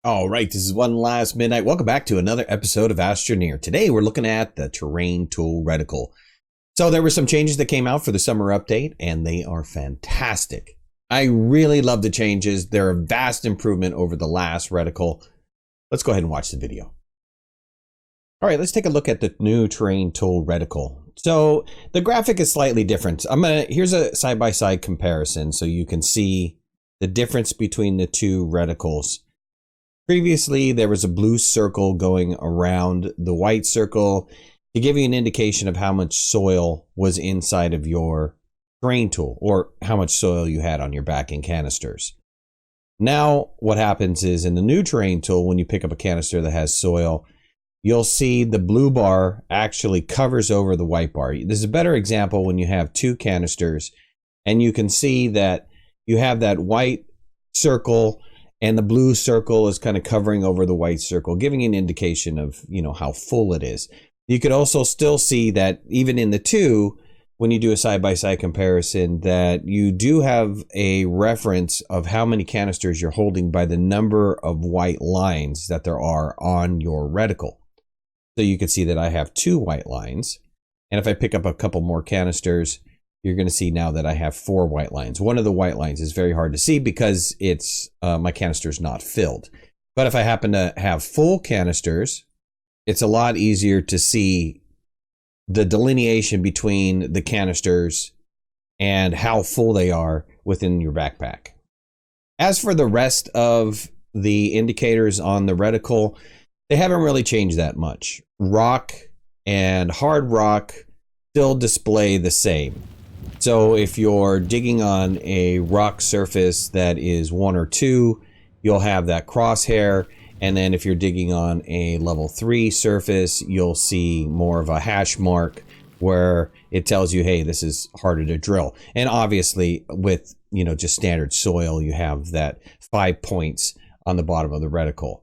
All right, this is One Last Midnight. Welcome back to another episode of Astroneer. Today we're looking at the terrain tool reticle. So there were some changes that came out for the summer update, and they are fantastic. I really love the changes. They're a vast improvement over the last reticle. Let's go ahead and watch the video. All right, let's take a look at the new terrain tool reticle. So the graphic is slightly different. Here's a side-by-side comparison so you can see the difference between the two reticles. Previously, there was a blue circle going around the white circle to give you an indication of how much soil was inside of your terrain tool or how much soil you had on your backing canisters. Now, what happens is in the new terrain tool, when you pick up a canister that has soil, you'll see the blue bar actually covers over the white bar. This is a better example when you have two canisters and you can see that you have that white circle and the blue circle is kind of covering over the white circle, giving an indication of, how full it is. You could also still see that even in the two, when you do a side-by-side comparison, that you do have a reference of how many canisters you're holding by the number of white lines that there are on your reticle. So you can see that I have two white lines. And if I pick up a couple more canisters, you're going to see now that I have 4 white lines. One of the white lines is very hard to see because it's my canister is not filled. But if I happen to have full canisters, it's a lot easier to see the delineation between the canisters and how full they are within your backpack. As for the rest of the indicators on the reticle, they haven't really changed that much. Rock and hard rock still display the same. So if you're digging on a rock surface that is 1 or 2, you'll have that crosshair. And then if you're digging on a level 3 surface, you'll see more of a hash mark where it tells you, hey, this is harder to drill. And obviously with, just standard soil, you have that 5 points on the bottom of the reticle.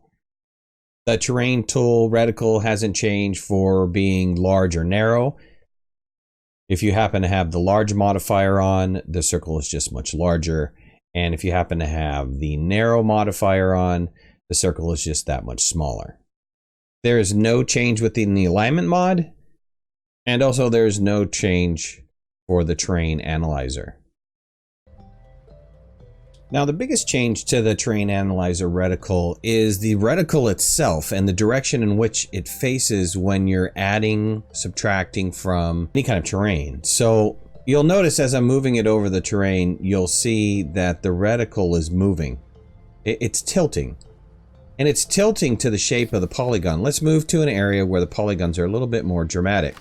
The terrain tool reticle hasn't changed for being large or narrow. If you happen to have the large modifier on, the circle is just much larger. And if you happen to have the narrow modifier on, the circle is just that much smaller. There is no change within the alignment mod. And also there's no change for the terrain analyzer. Now, the biggest change to the terrain analyzer reticle is the reticle itself and the direction in which it faces when you're adding, subtracting from any kind of terrain. So you'll notice as I'm moving it over the terrain, you'll see that the reticle is moving. It's tilting. And it's tilting to the shape of the polygon. Let's move to an area where the polygons are a little bit more dramatic.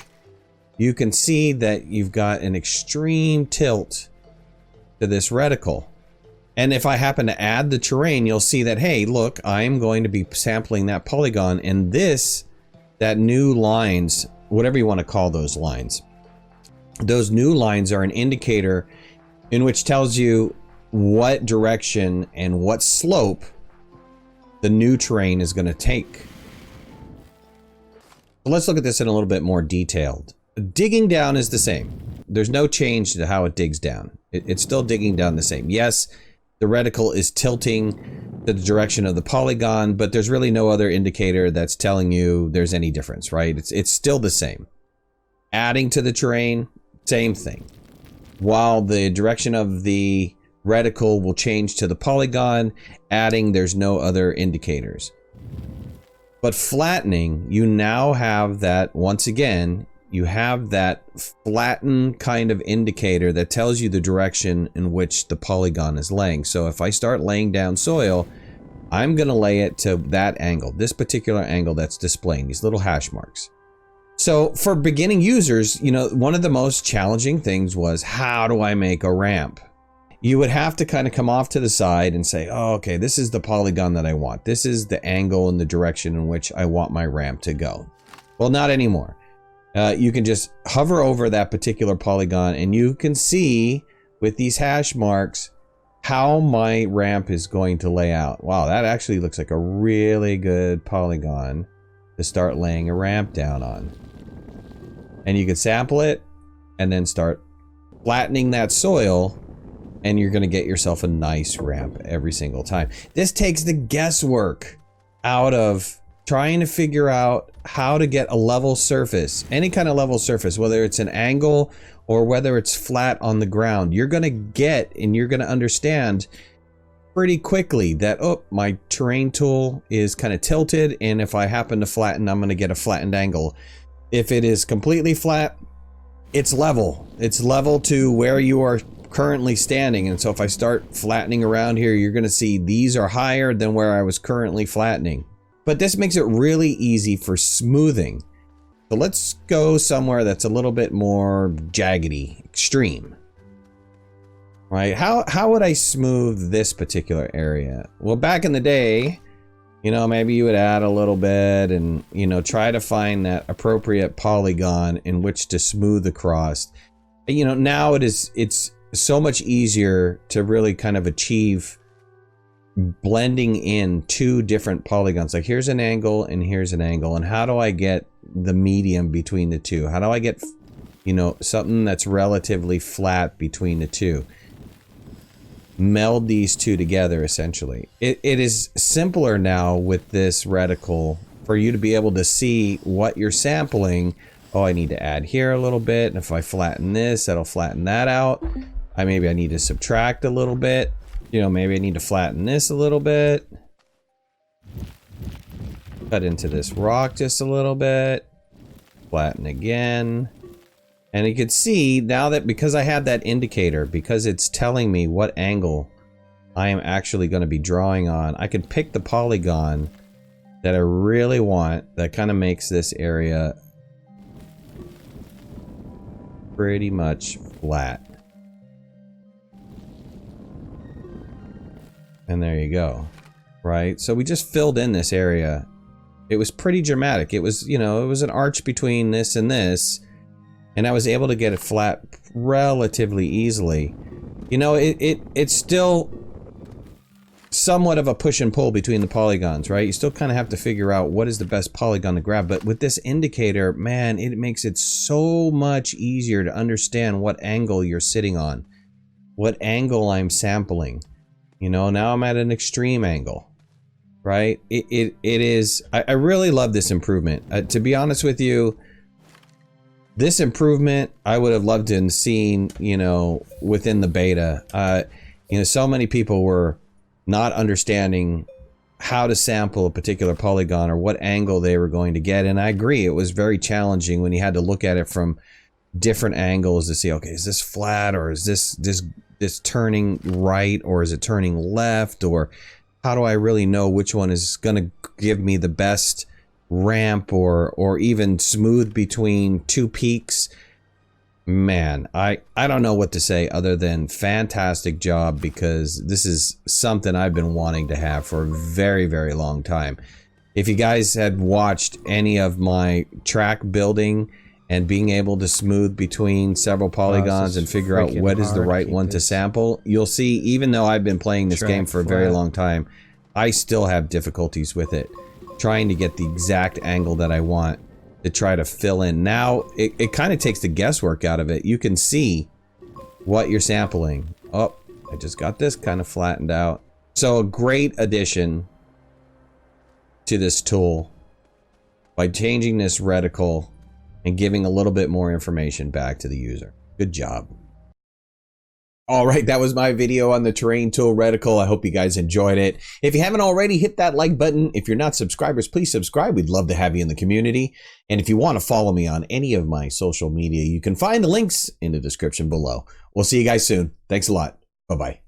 You can see that you've got an extreme tilt to this reticle. And if I happen to add the terrain, you'll see that, hey, look, I'm going to be sampling that polygon, and that new lines, whatever you want to call those lines new lines are an indicator in which tells you what direction and what slope the new terrain is going to take. So let's look at this in a little bit more detailed. Digging down is the same. There's no change to how it digs down. It's still digging down the same. Yes, the reticle is tilting to the direction of the polygon, but there's really no other indicator that's telling you there's any difference, right? It's still the same. Adding to the terrain, same thing. While the direction of the reticle will change to the polygon, adding, there's no other indicators. But flattening, you now have that, once again, you have that flattened kind of indicator that tells you the direction in which the polygon is laying. So if I start laying down soil, I'm going to lay it to that angle, this particular angle that's displaying these little hash marks. So for beginning users, one of the most challenging things was, how do I make a ramp? You would have to kind of come off to the side and say, oh, okay, this is the polygon that I want. This is the angle and the direction in which I want my ramp to go. Well, not anymore. You can just hover over that particular polygon and you can see with these hash marks how my ramp is going to lay out. Wow, that actually looks like a really good polygon to start laying a ramp down on. And you can sample it and then start flattening that soil, and you're going to get yourself a nice ramp every single time. This takes the guesswork out of trying to figure out how to get a level surface, any kind of level surface, whether it's an angle or whether it's flat on the ground. You're going to get and you're going to understand pretty quickly that, oh, my terrain tool is kind of tilted, and if I happen to flatten, I'm going to get a flattened angle. If it is completely flat, it's level. It's level to where you are currently standing. And so if I start flattening around here, you're going to see these are higher than where I was currently flattening. But this makes it really easy for smoothing. So let's go somewhere that's a little bit more jaggedy, extreme. Right? How would I smooth this particular area? Well, back in the day, you know, maybe you would add a little bit and, you know, try to find that appropriate polygon in which to smooth across. You know, now it's so much easier to really kind of achieve blending in two different polygons. Like here's an angle and here's an angle, and how do I get the medium between the two? How do I get, you know, something that's relatively flat between the two? Meld these two together, essentially. It is simpler now with this reticle for you to be able to see what you're sampling. Oh, I need to add here a little bit, and if I flatten this, that'll flatten that out. Maybe I need to subtract a little bit. You know, maybe I need to flatten this a little bit. Cut into this rock just a little bit. Flatten again. And you can see now that because I have that indicator, because it's telling me what angle I am actually going to be drawing on, I can pick the polygon that I really want that kind of makes this area pretty much flat. And there you go. Right? So we just filled in this area. It was pretty dramatic. It was, you know, it was an arch between this and this. And I was able to get it flat relatively easily. You know, it's still somewhat of a push and pull between the polygons, right? You still kind of have to figure out what is the best polygon to grab. But with this indicator, man, it makes it so much easier to understand what angle you're sitting on. What angle I'm sampling. You know, now I'm at an extreme angle, right? It is, I really love this improvement. To be honest with you, this improvement, I would have loved to have seen, you know, within the beta. You know, so many people were not understanding how to sample a particular polygon or what angle they were going to get. And I agree, it was very challenging when you had to look at it from different angles to see, okay, is this flat, or is this turning right, or is it turning left, or how do I really know which one is going to give me the best ramp or even smooth between two peaks? Man, I don't know what to say other than fantastic job, because this is something I've been wanting to have for a very, very long time. If you guys had watched any of my track building and being able to smooth between several polygons and figure out what is the right one to sample, you'll see, even though I've been playing this game for a very long time, I still have difficulties with it. Trying to get the exact angle that I want to try to fill in. Now, it kind of takes the guesswork out of it. You can see what you're sampling. Oh, I just got this kind of flattened out. So a great addition to this tool by changing this reticle and giving a little bit more information back to the user. Good job. All right, that was my video on the terrain tool reticle. I hope you guys enjoyed it. If you haven't already, hit that like button. If you're not subscribers, please subscribe. We'd love to have you in the community. And if you want to follow me on any of my social media, you can find the links in the description below. We'll see you guys soon. Thanks a lot. Bye-bye.